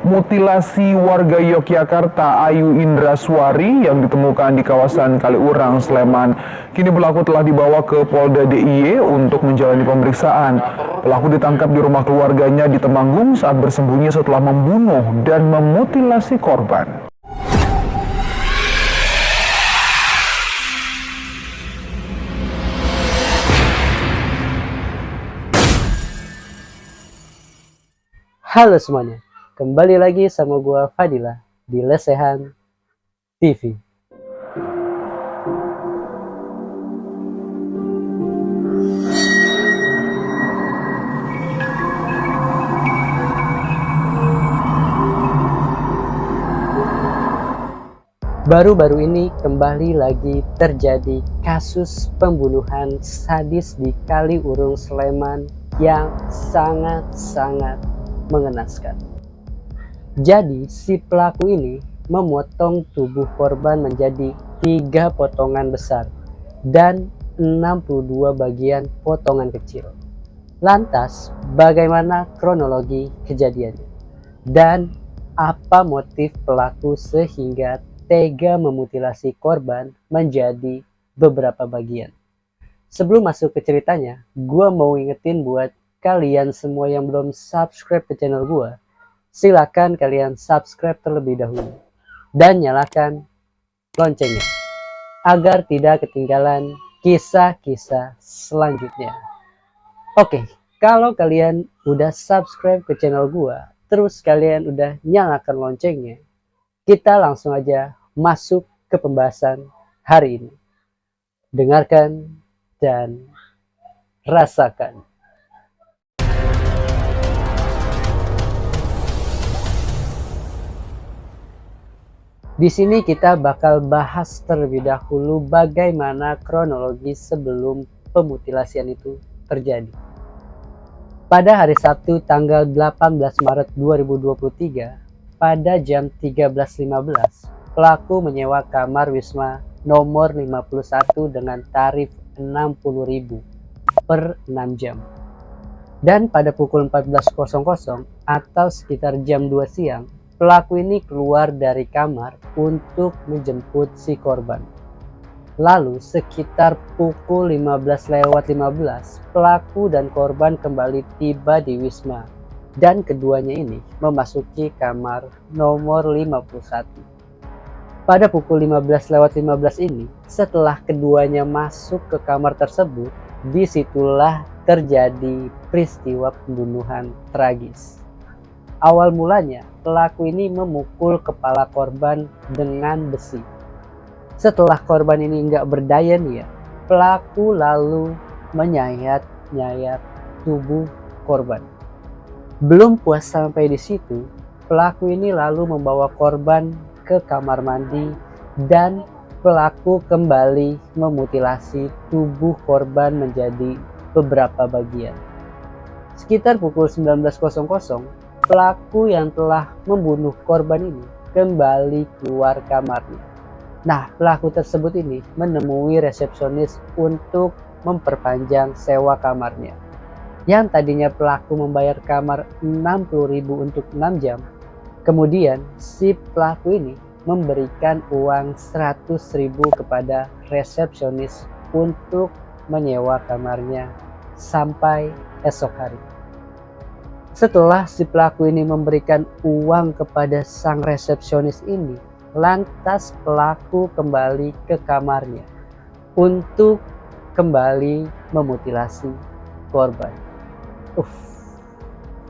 Mutilasi warga Yogyakarta Ayu Indraswari yang ditemukan di kawasan Kaliurang, Sleman. Kini pelaku telah dibawa ke Polda DIY untuk menjalani pemeriksaan. Pelaku ditangkap di rumah keluarganya di Temanggung saat bersembunyi setelah membunuh dan memutilasi korban. Halo semuanya, kembali lagi sama gua Fadila di Lesehan TV. Baru-baru ini kembali lagi terjadi kasus pembunuhan sadis di Kaliurang, Sleman yang sangat-sangat mengenaskan. Jadi si pelaku ini memotong tubuh korban menjadi 3 potongan besar dan 62 bagian potongan kecil. Lantas bagaimana kronologi kejadiannya dan apa motif pelaku sehingga tega memutilasi korban menjadi beberapa bagian? Sebelum masuk ke ceritanya, gue mau ingetin buat kalian semua yang belum subscribe ke channel gue, silakan kalian subscribe terlebih dahulu dan nyalakan loncengnya agar tidak ketinggalan kisah-kisah selanjutnya. Oke, kalau kalian udah subscribe ke channel gue, terus kalian udah nyalakan loncengnya, kita langsung aja masuk ke pembahasan hari ini. Dengarkan dan rasakan. Di sini kita bakal bahas terlebih dahulu bagaimana kronologi sebelum pemutilasian itu terjadi. Pada hari Sabtu tanggal 18 Maret 2023, pada jam 13.15, pelaku menyewa kamar Wisma nomor 51 dengan tarif 60.000 per 6 jam. Dan pada pukul 14.00 atau sekitar jam 2 siang, pelaku ini keluar dari kamar untuk menjemput si korban. Lalu sekitar pukul 15.15, pelaku dan korban kembali tiba di Wisma dan keduanya ini memasuki kamar nomor 51. Pada pukul 15.15 ini, setelah keduanya masuk ke kamar tersebut, disitulah terjadi peristiwa pembunuhan tragis. Awal mulanya, pelaku ini memukul kepala korban dengan besi. Setelah korban ini nggak berdaya nih ya, pelaku lalu menyayat-nyayat tubuh korban. Belum puas sampai di situ, pelaku ini lalu membawa korban ke kamar mandi dan pelaku kembali memutilasi tubuh korban menjadi beberapa bagian. Sekitar pukul 19.00, pelaku yang telah membunuh korban ini kembali keluar kamarnya. Nah, pelaku tersebut ini menemui resepsionis untuk memperpanjang sewa kamarnya. Yang tadinya pelaku membayar kamar 60.000 untuk 6 jam. Kemudian si pelaku ini memberikan uang 100.000 kepada resepsionis untuk menyewa kamarnya sampai esok hari. Setelah si pelaku ini memberikan uang kepada sang resepsionis ini, lantas pelaku kembali ke kamarnya untuk kembali memutilasi korban.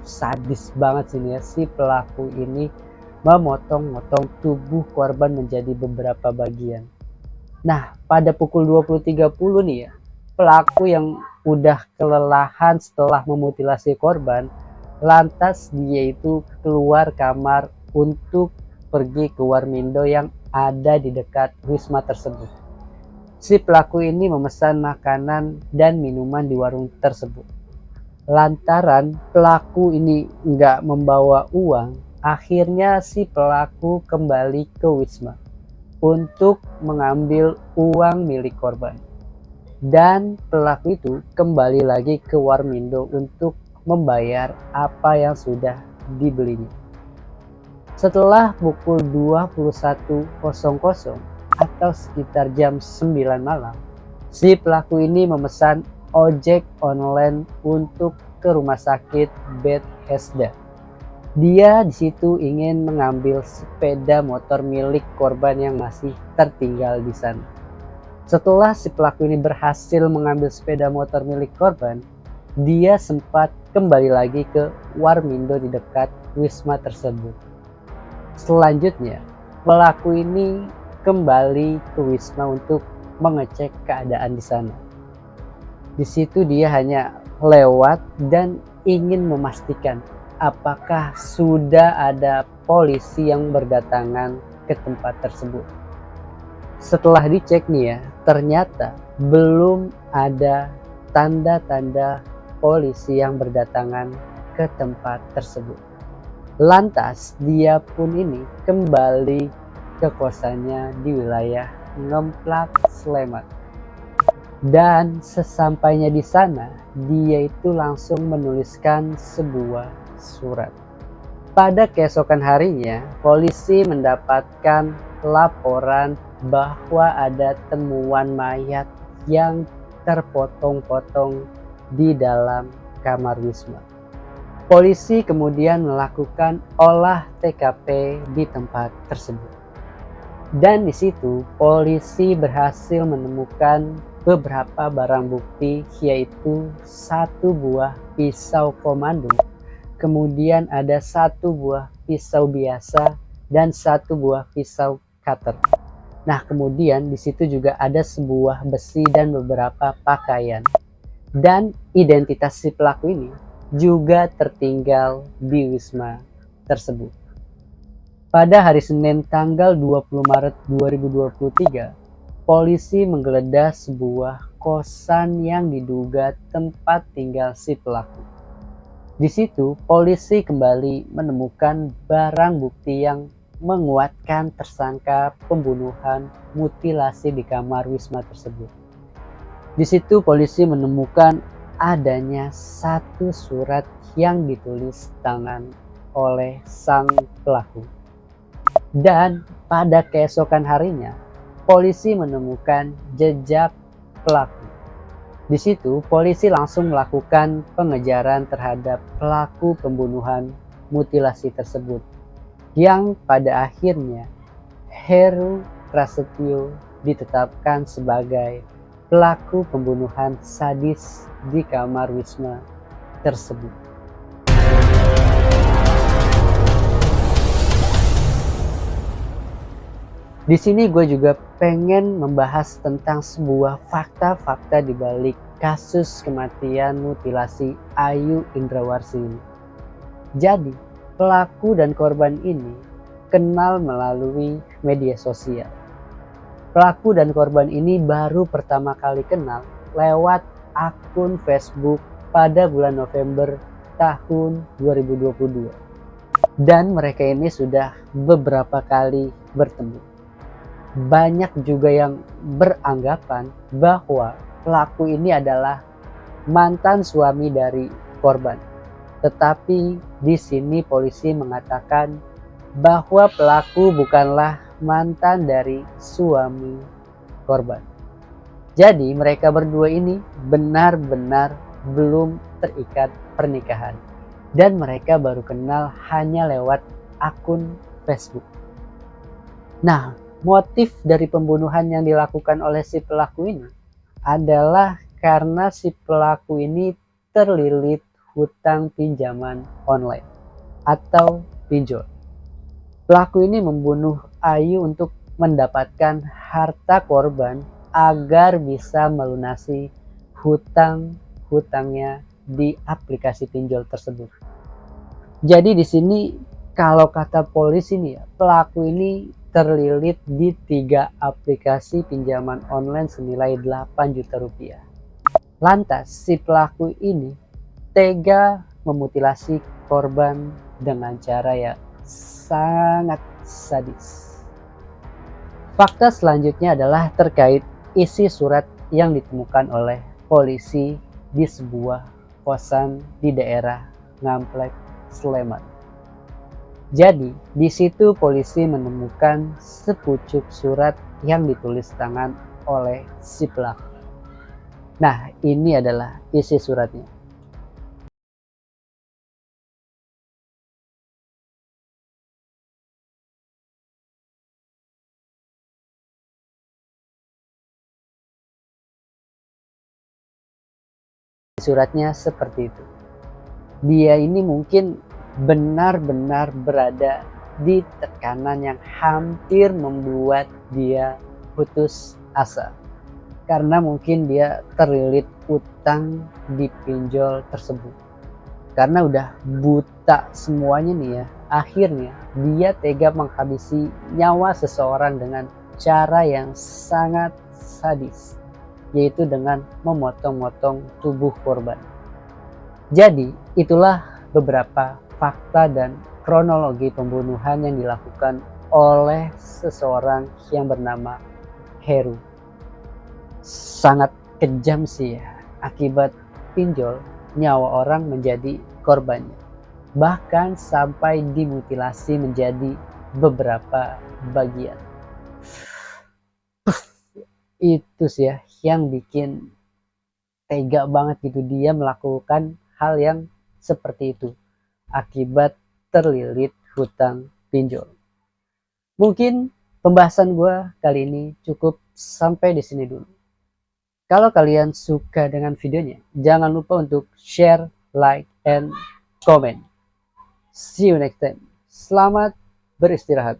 Sadis banget sih ya, si pelaku ini memotong-motong tubuh korban menjadi beberapa bagian. Nah, pada pukul 20.30 nih ya, pelaku yang udah kelelahan setelah memutilasi korban, lantas dia itu keluar kamar untuk pergi ke Warmindo yang ada di dekat Wisma tersebut. Si pelaku ini memesan makanan dan minuman di warung tersebut. Lantaran pelaku ini nggak membawa uang, akhirnya si pelaku kembali ke Wisma untuk mengambil uang milik korban. Dan pelaku itu kembali lagi ke Warmindo untuk membayar apa yang sudah dibelinya. Setelah pukul 21.00 atau sekitar jam 9 malam, si pelaku ini memesan ojek online untuk ke rumah sakit Bethesda. Dia di situ ingin mengambil sepeda motor milik korban yang masih tertinggal di sana. Setelah si pelaku ini berhasil mengambil sepeda motor milik korban, dia sempat kembali lagi ke Warmindo di dekat wisma tersebut. Selanjutnya, pelaku ini kembali ke wisma untuk mengecek keadaan di sana. Di situ dia hanya lewat dan ingin memastikan apakah sudah ada polisi yang berdatangan ke tempat tersebut. Setelah dicek nih ya, ternyata belum ada tanda-tanda polisi yang berdatangan ke tempat tersebut. Lantas dia pun ini kembali ke kosannya di wilayah Ngemplak, Sleman. Dan sesampainya di sana, dia itu langsung menuliskan sebuah surat. Pada keesokan harinya, polisi mendapatkan laporan bahwa ada temuan mayat yang terpotong-potong di dalam kamar wisma. Polisi kemudian melakukan olah TKP di tempat tersebut. Dan di situ polisi berhasil menemukan beberapa barang bukti, yaitu satu buah pisau komando, kemudian ada satu buah pisau biasa dan satu buah pisau cutter. Nah, kemudian di situ juga ada sebuah besi dan beberapa pakaian. Dan identitas si pelaku ini juga tertinggal di wisma tersebut. Pada hari Senin tanggal 20 Maret 2023, polisi menggeledah sebuah kosan yang diduga tempat tinggal si pelaku. Di situ, polisi kembali menemukan barang bukti yang menguatkan tersangka pembunuhan mutilasi di kamar wisma tersebut. Di situ, polisi menemukan adanya satu surat yang ditulis tangan oleh sang pelaku. Dan pada keesokan harinya, polisi menemukan jejak pelaku. Di situ, polisi langsung melakukan pengejaran terhadap pelaku pembunuhan mutilasi tersebut, yang pada akhirnya Heru Prasetyo ditetapkan sebagai pelaku pembunuhan sadis di kamar wisma tersebut. Di sini gue juga pengen membahas tentang sebuah fakta-fakta di balik kasus kematian mutilasi Ayu Indrawardsi ini. Jadi, pelaku dan korban ini kenal melalui media sosial. Pelaku dan korban ini baru pertama kali kenal lewat akun Facebook pada bulan November tahun 2022. Dan mereka ini sudah beberapa kali bertemu. Banyak juga yang beranggapan bahwa pelaku ini adalah mantan suami dari korban. Tetapi di sini polisi mengatakan bahwa pelaku bukanlah mantan dari suami korban. Jadi mereka berdua ini benar-benar belum terikat pernikahan. Dan mereka baru kenal hanya lewat akun Facebook. Nah, motif dari pembunuhan yang dilakukan oleh si pelaku ini adalah karena si pelaku ini terlilit hutang pinjaman online atau pinjol. Pelaku ini membunuh Ayu untuk mendapatkan harta korban agar bisa melunasi hutang-hutangnya di aplikasi pinjol tersebut. Jadi di sini kalau kata polisi nih ya, pelaku ini terlilit di 3 aplikasi pinjaman online senilai 8 juta rupiah. Lantas si pelaku ini tega memutilasi korban dengan cara yang sangat sadis. Fakta selanjutnya adalah terkait isi surat yang ditemukan oleh polisi di sebuah kosan di daerah Ngemplak, Sleman. Jadi, di situ polisi menemukan sepucuk surat yang ditulis tangan oleh si pelaku. Nah, ini adalah isi suratnya. Suratnya seperti itu. Dia ini mungkin benar-benar berada di tekanan yang hampir membuat dia putus asa. Karena mungkin dia terlilit utang di pinjol tersebut. Karena udah buta semuanya nih ya, akhirnya dia tega menghabisi nyawa seseorang dengan cara yang sangat sadis, yaitu dengan memotong-motong tubuh korban. Jadi, itulah beberapa fakta dan kronologi pembunuhan yang dilakukan oleh seseorang yang bernama Heru. Sangat kejam sih ya, akibat pinjol nyawa orang menjadi korbannya. Bahkan sampai dimutilasi menjadi beberapa bagian. Itu sih ya yang bikin tega banget gitu, dia melakukan hal yang seperti itu akibat terlilit hutang pinjol. Mungkin pembahasan gue kali ini cukup sampai di sini dulu. Kalau kalian suka dengan videonya, jangan lupa untuk share, like, and comment. See you next time. Selamat beristirahat.